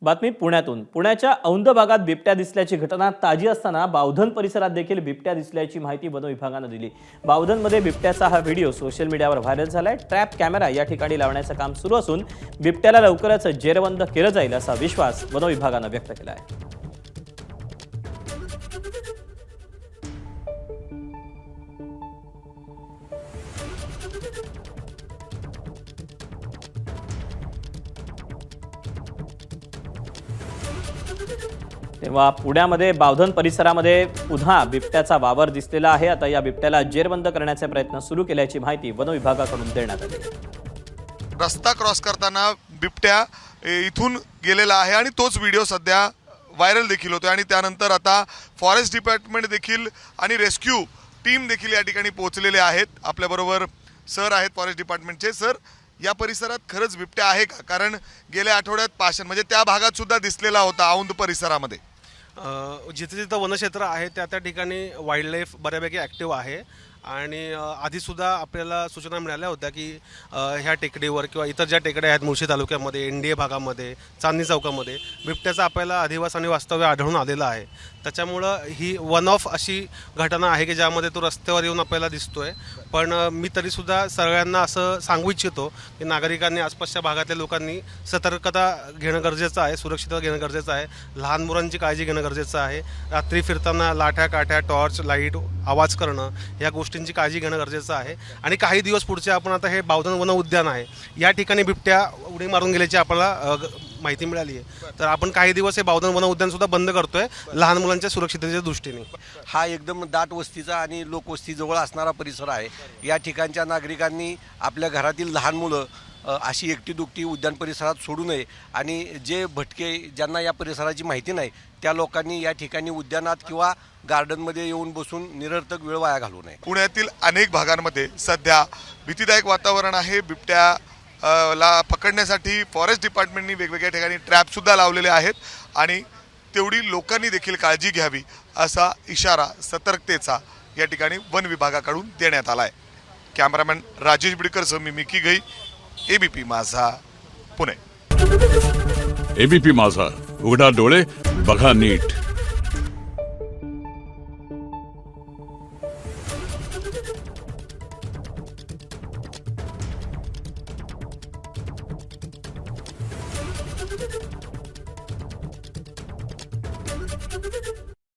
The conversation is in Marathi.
बातमी पुण्यातून। पुण्याच्या औंध भागात बिबट्या दिसल्याची घटना ताजी असताना बावधन परिसरात देखील बिबट्या दिसल्याची माहिती वन विभागाने दिली। बावधनमध्ये बिबट्याचा हा व्हिडिओ सोशल मीडियावर व्हायरल झालाय। ट्रॅप कॅमेरा या ठिकाणी लावण्याचं काम सुरू असून बिबट्याला लवकरच जेरबंद केलं जाईल असा विश्वास वन विभागाने व्यक्त केला आहे। तेव्हा पुण्यामध्ये बावधन परिसरामध्ये पुन्हा बिबट्याचा वावर दिसलेला आहे। आता या बिबट्याला जेरबंद करण्याचे प्रयत्न सुरू केल्याची माहिती वन विभागाकडून देण्यात आली आहे। रस्ता क्रॉस करताना बिबट्या इथून गेलेला आहे आणि तोच व्हिडिओ सध्या व्हायरल देखील होतोय आणि त्यानंतर आता फॉरेस्ट डिपार्टमेंट देखील आणि रेस्क्यू टीम देखील या ठिकाणी पोहोचलेले आहेत। आपल्याबरोबर सर आहेत फॉरेस्ट डिपार्टमेंटचे। सर, या परिसरात खरंच बिबट्या आहे का? कारण गेल्या आठवड्यात पाषाण म्हणजे त्या भागात सुद्धा दिसलेला होता औंध परिसरामध्ये। जिथे जिथं वनक्षेत्र आहे त्या त्या ठिकाणी वाईल्ड लाईफ बऱ्यापैकी ॲक्टिव्ह आहे आणि आधीसुद्धा आपल्याला सूचना मिळाल्या होत्या की ह्या टेकडीवर किंवा इतर ज्या टेकड्या आहेत मुळशी तालुक्यामध्ये, NDA भागामध्ये, चांदणी चौकामध्ये बिबट्याचं आपल्याला अधिवास आणि वास्तव्य आढळून आलेलं आहे। त्याच्यामुळं ही वन ऑफ अशी घटना आहे की ज्यामध्ये तो रस्त्यावर येऊन आपल्याला दिसतोय। पण मी तरीसुद्धा सगळ्यांना असं सांगू इच्छितो की नागरिकांनी, आसपासच्या भागातल्या लोकांनी सतर्कता घेणं गरजेचं आहे, सुरक्षितता घेणं गरजेचं आहे, लहान मुलांची काळजी घेणं गरजेचं आहे। रात्री फिरताना लाठ्या काठ्या, टॉर्च लाईट, आवाज करणं या गोष्टींची काळजी घेणं गरजेचं आहे। आणि काही दिवस पुढचे आपण आता हे बावधन वन उद्यान आहे या ठिकाणी बिबट्या उडी मारून गेल्याची आपल्याला माहिती मिळाली आहे। तर आपण काही दिवस हे बावधन वन उद्यान सुद्धा बंद करतोय लहान मुलांच्या सुरक्षिततेच्या दृष्टीने। हा एकदम दाट वस्तीचा आणि लोकवस्तीजवळ असणारा परिसर आहे। या ठिकाणच्या नागरिकांनी आपल्या घरातील लहान मुलं अशी एकटी दुकटी उद्यान परिसरात सोडू नये आणि जे भटके ज्यांना या परिसराची माहिती नाही त्या लोकांनी या ठिकाणी उद्यानात किंवा गार्डनमध्ये येऊन बसून निरर्थक वेळ वाया घालवू नये। पुण्यातील अनेक भागांमध्ये सध्या भीतीदायक वातावरण आहे। बिबट्या ला पकडण्यासाठी फॉरेस्ट डिपार्टमेंटनी वेगवेगळ्या ठिकाणी ट्रॅप सुद्धा लावलेले आहेत आणि तेवढी लोकांनी देखील काळजी घ्यावी असा इशारा सतर्कतेचा या ठिकाणी वन विभागाकडून देण्यात आला आहे। कॅमेरामॅन राजेश बिडकरसह मी मिकी गई, ABP माझा, पुणे। ABP माझा, उघडा डोळे बघा नीट।